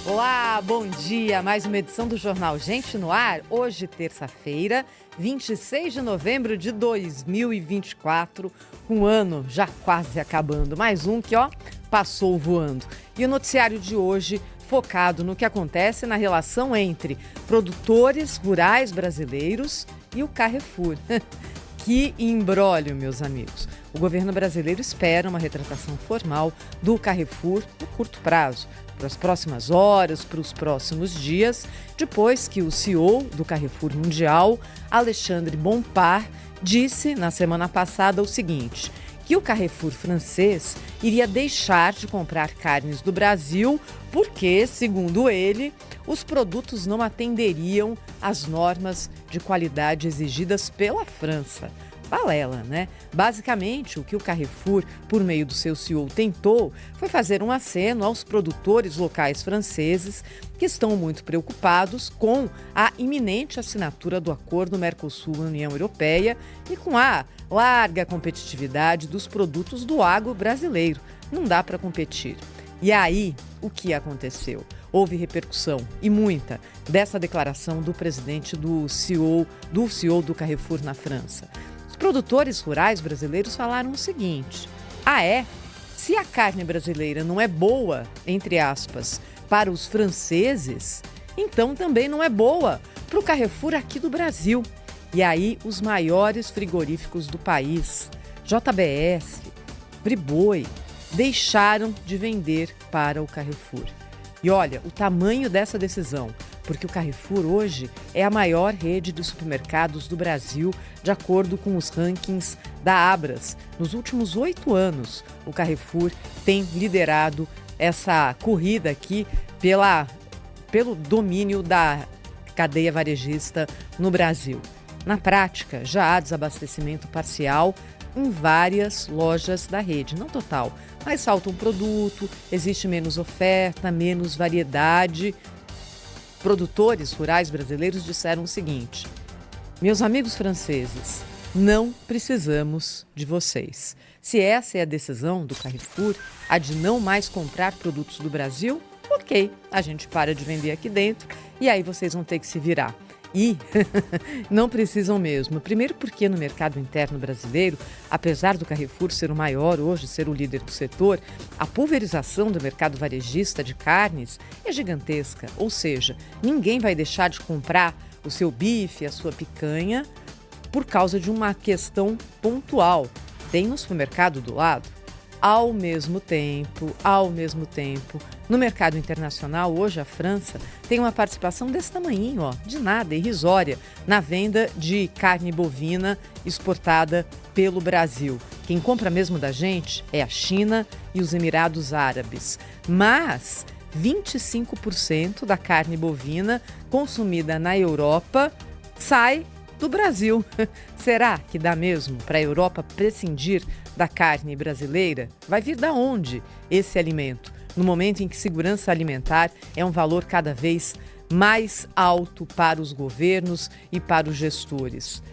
Olá, bom dia. Mais uma edição do Jornal Gente no Ar. Hoje, terça-feira, 26 de novembro de 2024. Um ano já quase acabando. Mais um que, passou voando. E o noticiário de hoje focado no que acontece na relação entre produtores rurais brasileiros e o Carrefour. Que imbróglio, meus amigos. O governo brasileiro espera uma retratação formal do Carrefour no curto prazo, para as próximas horas, para os próximos dias, depois que o CEO do Carrefour Mundial, Alexandre Bompard, disse na semana passada o seguinte, que o Carrefour francês iria deixar de comprar carnes do Brasil porque, segundo ele, os produtos não atenderiam às normas de qualidade exigidas pela França. Balela, né? Basicamente, o que o Carrefour, por meio do seu CEO, tentou foi fazer um aceno aos produtores locais franceses que estão muito preocupados com a iminente assinatura do acordo Mercosul-União Europeia e com a larga competitividade dos produtos do agro brasileiro. Não dá para competir. E aí, o que aconteceu? Houve repercussão, e muita, dessa declaração do presidente do CEO do Carrefour na França. Os produtores rurais brasileiros falaram o seguinte: se a carne brasileira não é boa, entre aspas, para os franceses, então também não é boa para o Carrefour aqui do Brasil. E aí os maiores frigoríficos do país, JBS, Friboi, deixaram de vender para o Carrefour. E olha, o tamanho dessa decisão, porque o Carrefour hoje é a maior rede de supermercados do Brasil, de acordo com os rankings da Abras. Nos últimos 8 anos, o Carrefour tem liderado essa corrida aqui pelo domínio da cadeia varejista no Brasil. Na prática, já há desabastecimento parcial em várias lojas da rede, não total, mas falta um produto, existe menos oferta, menos variedade. Produtores rurais brasileiros disseram o seguinte: meus amigos franceses, não precisamos de vocês. Se essa é a decisão do Carrefour, a de não mais comprar produtos do Brasil, ok, a gente para de vender aqui dentro e aí vocês vão ter que se virar. E não precisam mesmo. Primeiro porque no mercado interno brasileiro, apesar do Carrefour ser o maior hoje, ser o líder do setor, a pulverização do mercado varejista de carnes é gigantesca. Ou seja, ninguém vai deixar de comprar o seu bife, a sua picanha, por causa de uma questão pontual. Tem no supermercado do lado. Ao mesmo tempo, no mercado internacional, hoje a França tem uma participação desse tamanhinho, de nada, irrisória, na venda de carne bovina exportada pelo Brasil. Quem compra mesmo da gente é a China e os Emirados Árabes. Mas 25% da carne bovina consumida na Europa sai do Brasil. Será que dá mesmo para a Europa prescindir da carne brasileira? Vai vir da onde esse alimento? No momento em que segurança alimentar é um valor cada vez mais alto para os governos e para os gestores.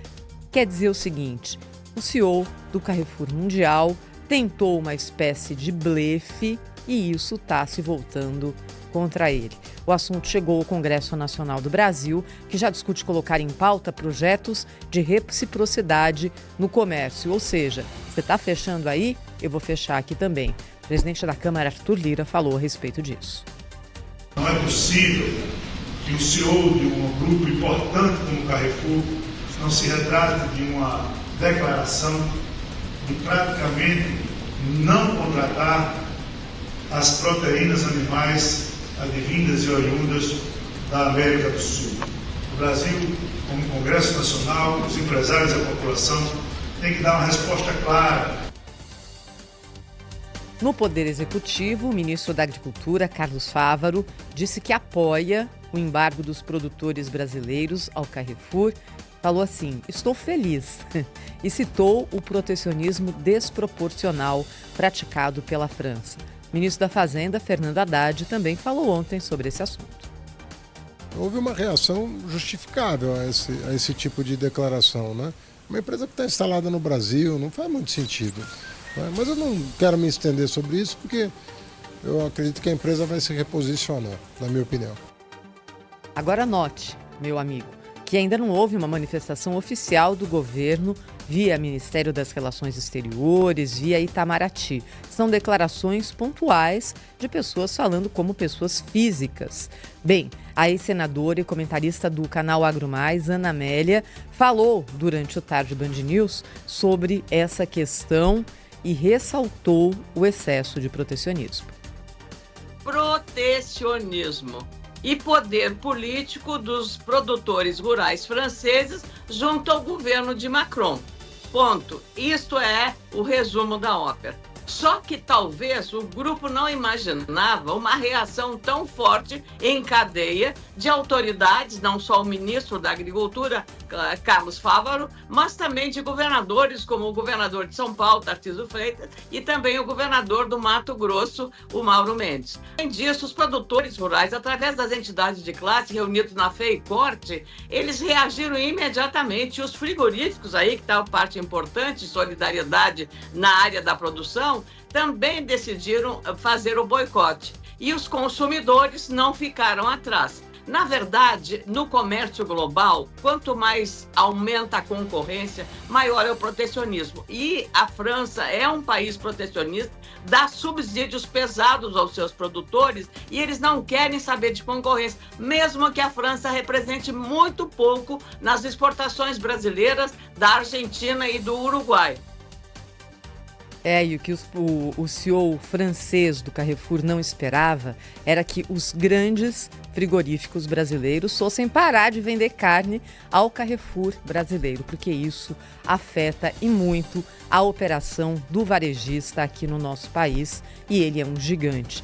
Quer dizer o seguinte: o CEO do Carrefour Mundial tentou uma espécie de blefe e isso está se voltando contra ele. O assunto chegou ao Congresso Nacional do Brasil, que já discute colocar em pauta projetos de reciprocidade no comércio. Ou seja, você está fechando aí, eu vou fechar aqui também. O presidente da Câmara, Arthur Lira, falou a respeito disso. Não é possível que o CEO de um grupo importante como o Carrefour não se retrate de uma declaração de praticamente não contratar as proteínas animais advindas e oriundas da América do Sul. O Brasil, como Congresso Nacional, os empresários e a população têm que dar uma resposta clara. No Poder Executivo, o ministro da Agricultura, Carlos Fávaro, disse que apoia o embargo dos produtores brasileiros ao Carrefour. Falou assim: estou feliz, e citou o protecionismo desproporcional praticado pela França. O ministro da Fazenda, Fernando Haddad, também falou ontem sobre esse assunto. Houve uma reação justificável a esse tipo de declaração, né? Uma empresa que está instalada no Brasil não faz muito sentido. Né? Mas eu não quero me estender sobre isso porque eu acredito que a empresa vai se reposicionar, na minha opinião. Agora note, meu amigo, que ainda não houve uma manifestação oficial do governo via Ministério das Relações Exteriores, via Itamaraty. São declarações pontuais de pessoas falando como pessoas físicas. Bem, a ex-senadora e comentarista do canal Agro Mais, Ana Amélia, falou durante o Tarde Band News sobre essa questão e ressaltou o excesso de protecionismo. Protecionismo e poder político dos produtores rurais franceses junto ao governo de Macron. Ponto. Isto é o resumo da ópera. Só que talvez o grupo não imaginava uma reação tão forte em cadeia de autoridades, não só o ministro da Agricultura, Carlos Fávaro, mas também de governadores, como o governador de São Paulo, Tarcísio Freitas, e também o governador do Mato Grosso, o Mauro Mendes. Além disso, os produtores rurais, através das entidades de classe reunidos na FEICorte, eles reagiram imediatamente. Os frigoríficos aí, que está uma parte importante, solidariedade na área da produção, também decidiram fazer o boicote. E os consumidores não ficaram atrás. Na verdade, no comércio global, quanto mais aumenta a concorrência, maior é o protecionismo. E a França é um país protecionista, dá subsídios pesados aos seus produtores e eles não querem saber de concorrência, mesmo que a França represente muito pouco nas exportações brasileiras da Argentina e do Uruguai. E o que o CEO francês do Carrefour não esperava era que os grandes frigoríficos brasileiros fossem parar de vender carne ao Carrefour brasileiro, porque isso afeta e muito a operação do varejista aqui no nosso país, e ele é um gigante.